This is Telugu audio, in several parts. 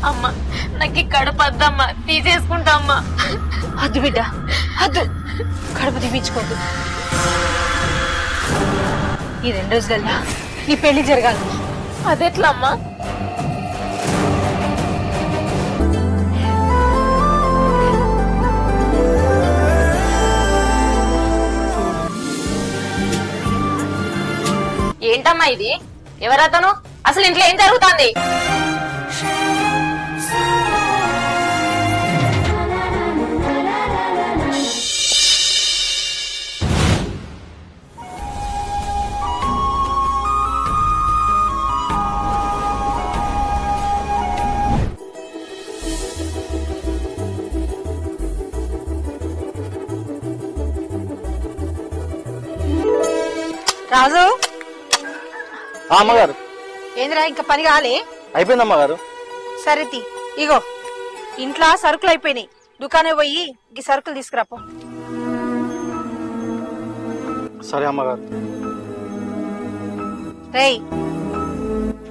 అమ్మా నాకు ఈ కడుపు వద్దమ్మా, తీసేసుకుంటా అమ్మా. అద్దు బిడ్డ అద్దు, కడుపు తీపించుకోద్దు. ఈ 2 రోజులల్లా నీ పెళ్లి జరగాలి. అదెట్లా అమ్మా? ఏంటమ్మా ఇది? ఎవరతను? అసలు ఇంట్లో ఏం జరుగుతుంది? రాజు, అమ్మగారు ఏందిరా ఇంకా పని కాలే? అయిపోయింది అమ్మగారు. సరేతి, ఇగో ఇంట్లో సరుకులు అయిపోయినాయి, దుకాణం పోయి ఈ సరుకులు తీసుకురాపో. సరే అమ్మగారు. రేయ్,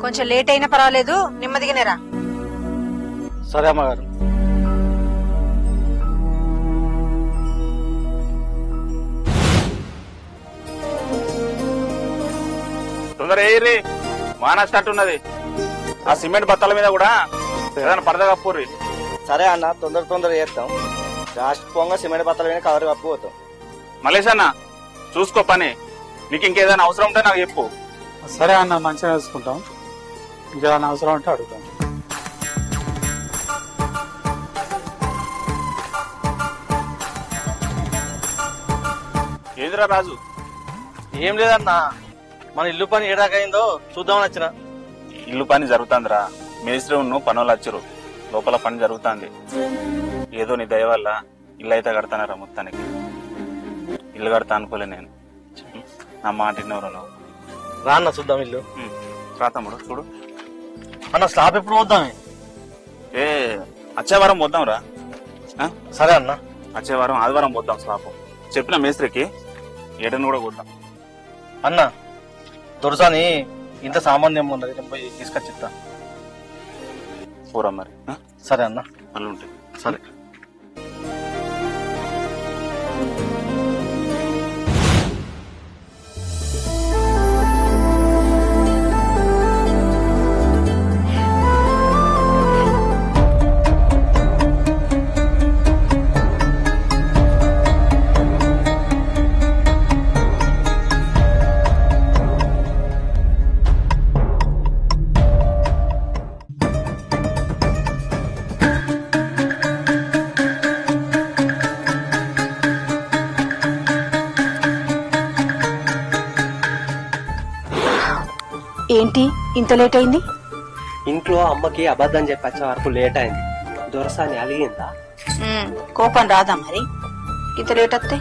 కొంచెం లేట్ అయినా పర్వాలేదు, నెమ్మదిగానే రా. సరే అమ్మగారు. తొందర ఏరి మానస్తట్టున్నది. ఆ సిమెంట్ బత్తల మీద కూడా ఏదైనా పరద కప్పుర్రి. సరే అన్న, తొందర చేస్తాం. లాస్ట్ పొంగ సిమెంట్ బత్తల మీద కవర్ కప్పిపోతాం. మలేష్ అన్న చూసుకో పని. నీకు ఇంకేదైనా అవసరం ఉంటే నాకు చెప్పు. సరే అన్న, మంచిగా చూసుకుంటాం. ఇంకేదైనా అవసరం ఉంటే అడుగుతాం. ఏందిరా రాజు? ఏం లేదన్నా, మన ఇల్లు పని ఏడాకైందో చూద్దామని వచ్చిన. ఇల్లు పని జరుగుతుందిరా. మేస్త్రి ఉన్న పనులు వచ్చరు, లోపల పని జరుగుతుంది. ఏదో నీ దయ వల్ల ఇల్లు అయితే కడతానరా. మొత్తానికి ఇల్లు కడతా అనుకోలే నేను. నా మాట విన్నవరా నువ్వు. రా అన్న చూద్దాం ఇల్లు. రా తమ్ముడు చూడు. అన్న స్లాబ్ ఎప్పుడు వద్దామే? ఏ వచ్చే వారం పోద్దాం రా. సరే అన్న. వచ్చే వారం ఆదివారం పోద్దాం. స్లాబ్ చెప్పిన మేస్త్రికి ఏడని కూడా పోద్దాం. అన్న దొరసాని ఇంత సామాన్యం ఏమున్నది, నేను పోయి తీసుకొచ్చిస్తా. పూరా మరి. సరే అన్న. మళ్ళీ ఉంటాయి. సరే. ఏంటి ఇంత లేట్ అయింది? ఇంట్లో అమ్మకి అబద్ధం చెప్పచ్చే వరకు లేట్ అయింది. దొరసాని అలిగిందా? కోపం రాదా మరి ఇంత లేట్ వస్తే?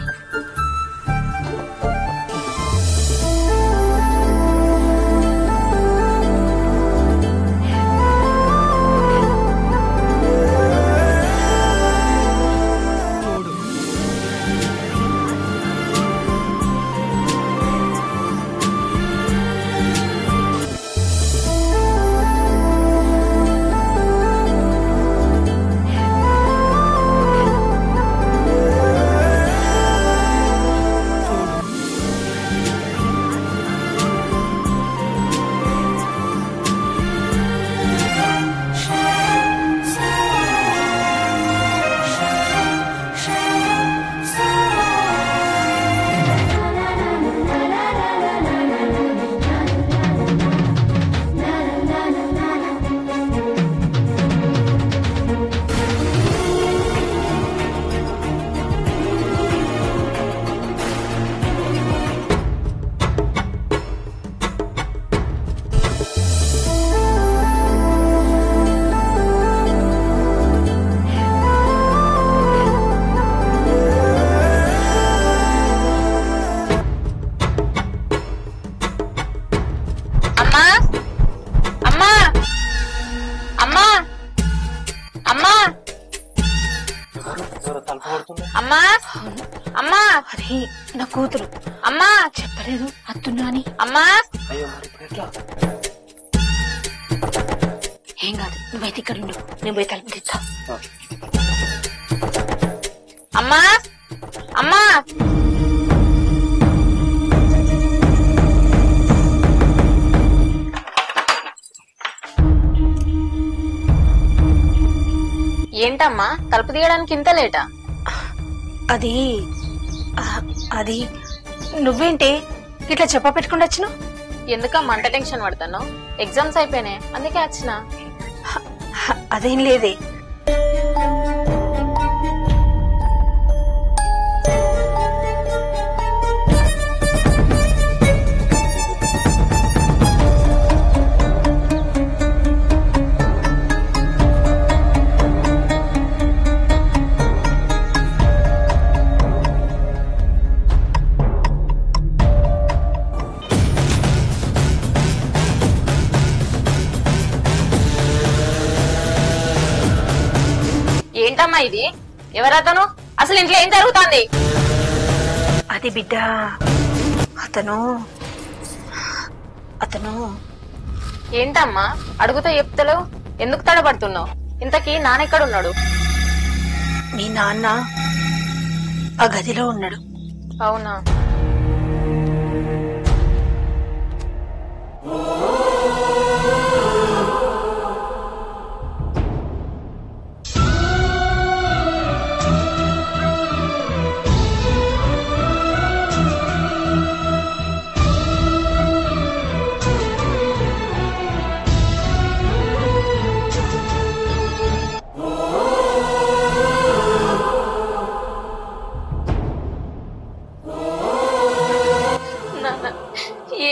అమ్మా అమ్మా, అరే నా కూతురు. అమ్మా చెప్పలేదు అత్తున్నా అని. అమ్మా. అయ్యో మరి ఇప్పుడు ఎట్లా? ఏం కాదు, నువ్వైతే ఇక్కడ ఉండు, నేను పోయి తలుపు తెచ్చా. అమ్మా అమ్మా ఏంటమ్మా తలుపు తీయడానికి ఇంత లేటా? అది అది నువ్వేంటి ఇట్లా చెప్ప పెట్టుకుంటూ వచ్చినావు? ఎందుకమ్మా అంత టెన్షన్ పడతాను? ఎగ్జామ్స్ అయిపోయినాయి అందుకే వచ్చిన. అదేం లేదే. ఏంటమ్మా ఇది? ఎవరతను? అసలు ఇంట్లో ఏం జరుగుతుంది? అది బిడ్డ, అతను అతను ఏంటమ్మా అడుగుతా చెప్తలేవు? ఎందుకు తడబడుతున్నావు? ఇంతకీ నాన్నెక్కడున్నాడు? మీ నాన్న ఆ గదిలో ఉన్నాడు. అవునా?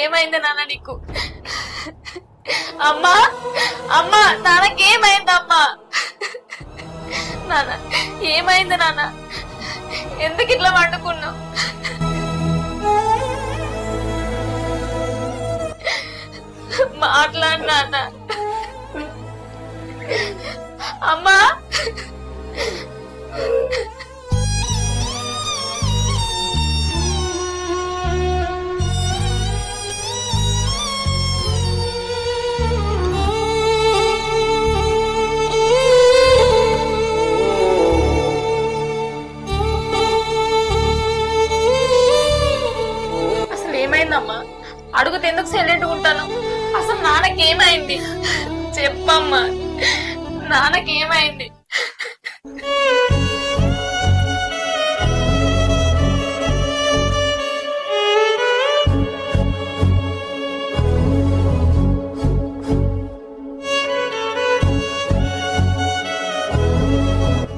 ఏమైంది నాన్న నీకు? అమ్మా అమ్మా నాన్నకేమైందమ్మా? నాన్న ఏమైంది నాన్న? ఎందుకు ఇట్లా వండుకున్నావు? మాట్లాడు నాన్న. అమ్మా ఏమైందమ్మా? అడుగుతే ఎందుకు సైలెంట్ ఉంటాను? అసలు నాన్నకేమైంది చెప్పమ్మా, నాన్నకేమైంది?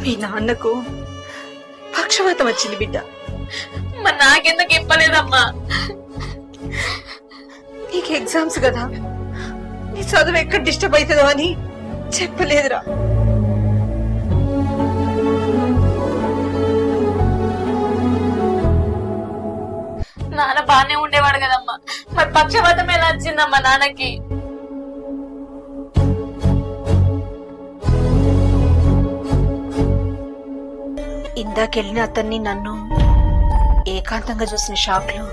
మీ నాన్నకు పక్షవాతం వచ్చింది బిడ్డ. మరి నాకెందుకు చెప్పలేదమ్మా? నీకు ఎగ్జామ్స్ కదా, నీ చదువు ఎక్కడ డిస్టర్బ్ అవుతుందో అని చెప్పలేదురా. నాన్న బానే ఉండేవాడు కదమ్మా, మరి పక్షవాతం ఎలా వచ్చిందమ్మా నాన్నకి? ఇందాకెళ్ళిన అతన్ని నన్ను ఏకాంతంగా చూసిన షాక్ లో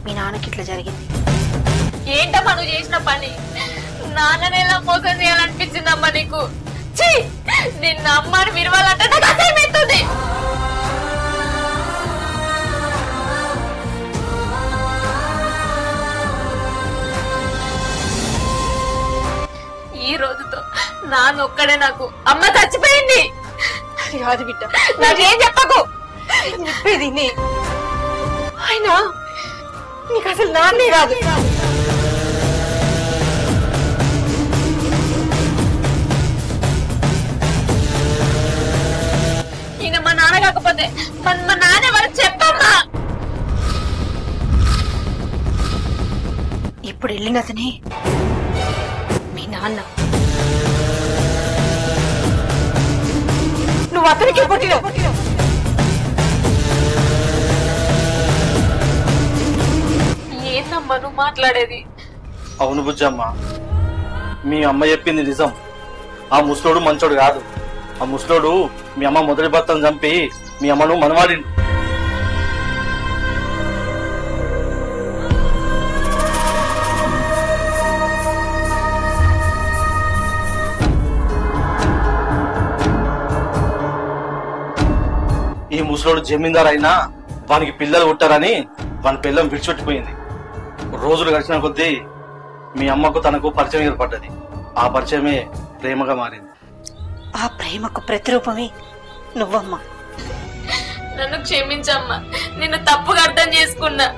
మీ నాన్నకి ఇట్లా జరిగింది. ఏంటమ్మా నువ్వు చేసిన పని? నాన్నని ఎలా మోసం చేయాలనిపించిందమ్మా నీకు? నిన్న అమ్మని విరవాలంటే నాకు అసహ్యమవుతుంది. ఈ రోజుతో నాన్న ఒక్కడే నాకు, అమ్మ చచ్చిపోయింది. కాదు బిడ్డ, నాకేం చెప్పకు. చెప్పేది ఆయన నీకు అసలు నాన్నే కాదు. ఈయన మా నాన్న కాకపోతే మా నాన్న వాళ్ళకి చెప్పమ్మా. ఇప్పుడు వెళ్ళిన అతనే మీ నాన్న. నువ్వు అతనికి పుట్టినావు. ఏందమ్మా నువ్వు మాట్లాడేది? అవును బుజ్జమ్మ, మీ అమ్మ చెప్పింది నిజం. ఆ ముసలోడు మంచోడు కాదు. ఆ ముసలోడు మీ అమ్మ మొదటి భర్తను చంపి మీ అమ్మను మనవాడిండు. ముసలోడు జమీందార్ అయినా వానికి పిల్లలు పుట్టారని వాని పిల్లం విడిచిపెట్టిపోయింది. రోజులు గడిచిన కొద్దీ మీ అమ్మకు తనకు పరిచయం ఏర్పడ్డది. ఆ పరిచయమే ప్రేమగా మారింది. ఆ ప్రేమకు ప్రతిరూపమే నువ్వమ్మా. నన్ను క్షమించమ్మా, నిన్ను తప్పుగా అర్థం చేసుకున్నా.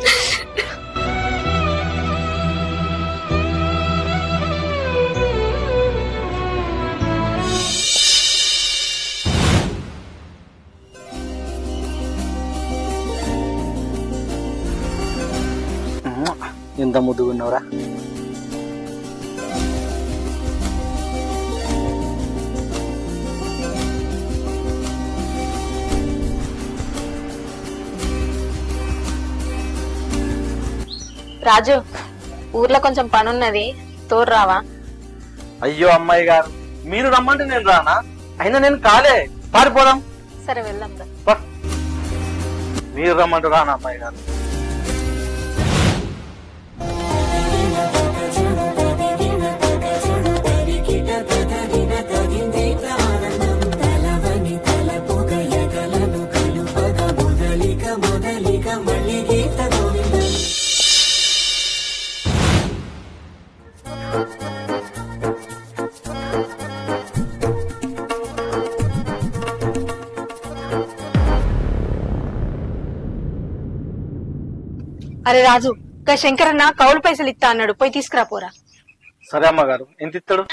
ఎంత ముద్దుగున్నావురా. రాజు, ఊర్లో కొంచెం పనున్నది, తోడు రావా? అయ్యో అమ్మాయి గారు, మీరు రమ్మంటే నేను రానా? అయినా నేను కాలే, పారిపోదాం. సరే వెళ్దాం. మీరు రమ్మంటే రానా అమ్మాయి గారు? అరే రాజు, గా శంకరన్న కౌలు పైసలు ఇస్తా అన్నాడు, పోయి తీసుకురా పోరా. సరే అమ్మగారు. ఎంత ఇస్తాడు?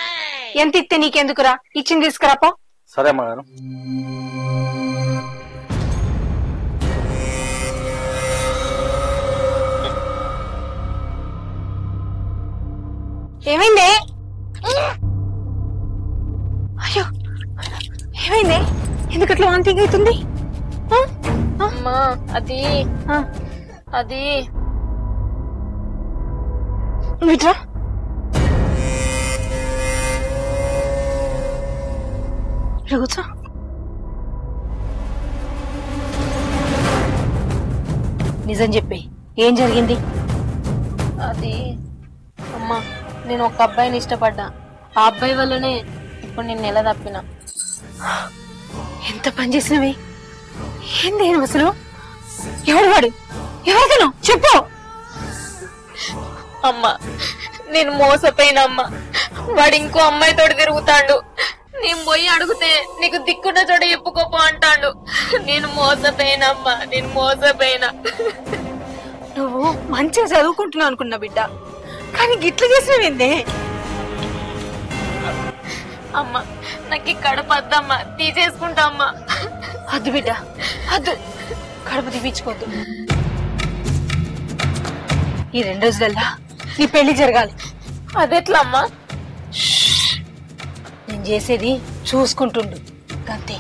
ఎంత ఇస్తే నీకెందుకురా, ఇచ్చింది తీసుకురాపో. సరే అమ్మగారు. ఏమైంది? అయ్యో ఏమైంది? ఎందుకట్లా వాంతింగ్ అవుతుంది? అమ్మా అది అది విట్రా. కూర్చో. నిజం చెప్పి ఏం జరిగింది? అది అమ్మా, నేను ఒక అబ్బాయిని ఇష్టపడ్డా. ఆ అబ్బాయి వల్లనే ఇప్పుడు నేను నెల తప్పిన. ఎంత పని చేసినవి? ఏంది అసలు? ఎవడు వాడు? ఎవరికను చెప్పు. అమ్మా, నేను మోసపోయినమ్మా. వాడు ఇంకో అమ్మాయితో తిరుగుతాడు. నేను పోయి అడిగితే నీకు దిక్కున్న చోట చెప్పుకోపో అంటాడు. నేను మోసపోయినమ్మా, నేను మోసపోయినా. నువ్వు మంచిగా చదువుకుంటున్నావు అనుకున్నా బిడ్డ, కానీ గిట్ల చేసినవేందే? అమ్మా, నాకు ఈ కడుపు వద్దమ్మా, తీసేసుకుంటా అమ్మా. అద్దు బిడ్డ, అద్దు, కడుపు తీపించుకోద్దు. ఈ 2 రోజులల్లా నీ పెళ్లి జరగాలి. అదెట్లా అమ్మా? నేను చేసేది చూసుకుంటుండు అంతే.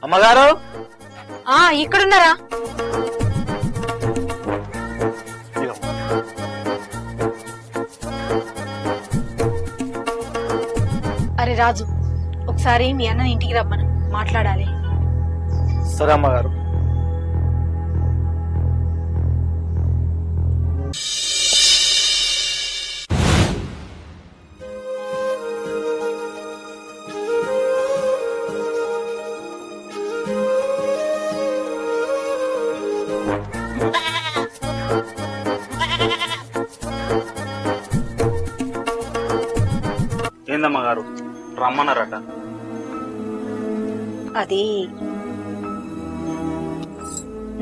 అమ్మగారు ఇక్కడున్నారా? అరే రాజు, ఒకసారి మీ అన్నని ఇంటికి రమ్మను, మాట్లాడాలి. సరే అమ్మగారు. ఏందమ్మగారు, రమ్మన్నారట? అది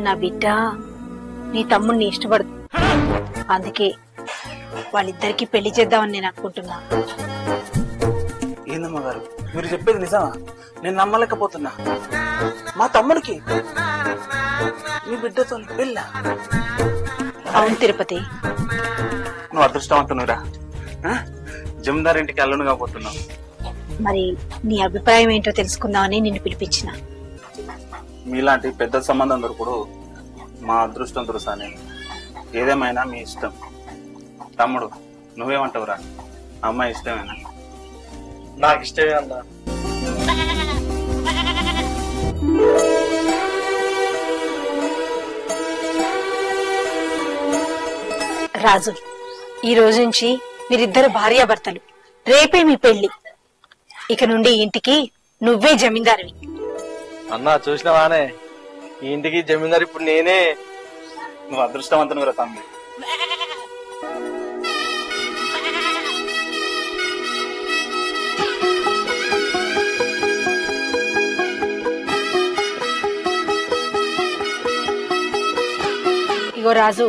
నా బిడ్డ నీ తమ్ముడిని ఇష్టపడదు, అందుకే వాళ్ళిద్దరికి పెళ్లి చేద్దామని నేను అనుకుంటున్నా. ఏందమ్మగారు, మీరు చెప్పేది నిజమా? నేను నమ్మలేకపోతున్నా. మా తమ్ముడికి మీ బిడ్డతో పెళ్ళ? అవును తిరుపతి, నువ్వు అదృష్టవంతునురా. జమీందార్ ఇంటికి అల్లునుగా పోతున్నావు. మరి నీ అభిప్రాయం ఏంటో తెలుసుకుందామని నిన్ను పిలిపించిన. మీలాంటి పెద్ద సంబంధం దొరుకుడు మా అదృష్టం దురుసానే. ఏదేమైనా మీ ఇష్టం. తమ్ముడు, నువ్వేమంటావురా? అమ్మాయి ఇష్టమేనా? నాకు ఇష్టమే అన్నా. రాజు, ఈ రోజు నుంచి మీరిద్దరు భార్యాభర్తలు. రేపే మీ పెళ్లి. ఇక నుండి ఈ ఇంటికి నువ్వే జమీందారివి. అన్నా చూసినవానే ఈ ఇంటికి జమీందారు ఇప్పుడు నేనే. నువ్వు అదృష్టవంతునివిరా తమ్మి. ఇగో రాజు,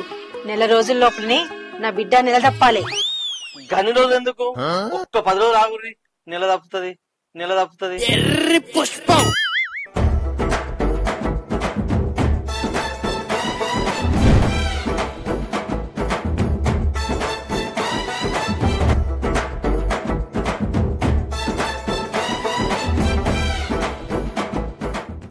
నెల రోజుల లోపలనే నా బిడ్డ నెల తప్పాలి. గని రోజు ఎందుకు, ఒక్క 10 రోజులు ఆగుర్రి. నెల తప్పుతుంది.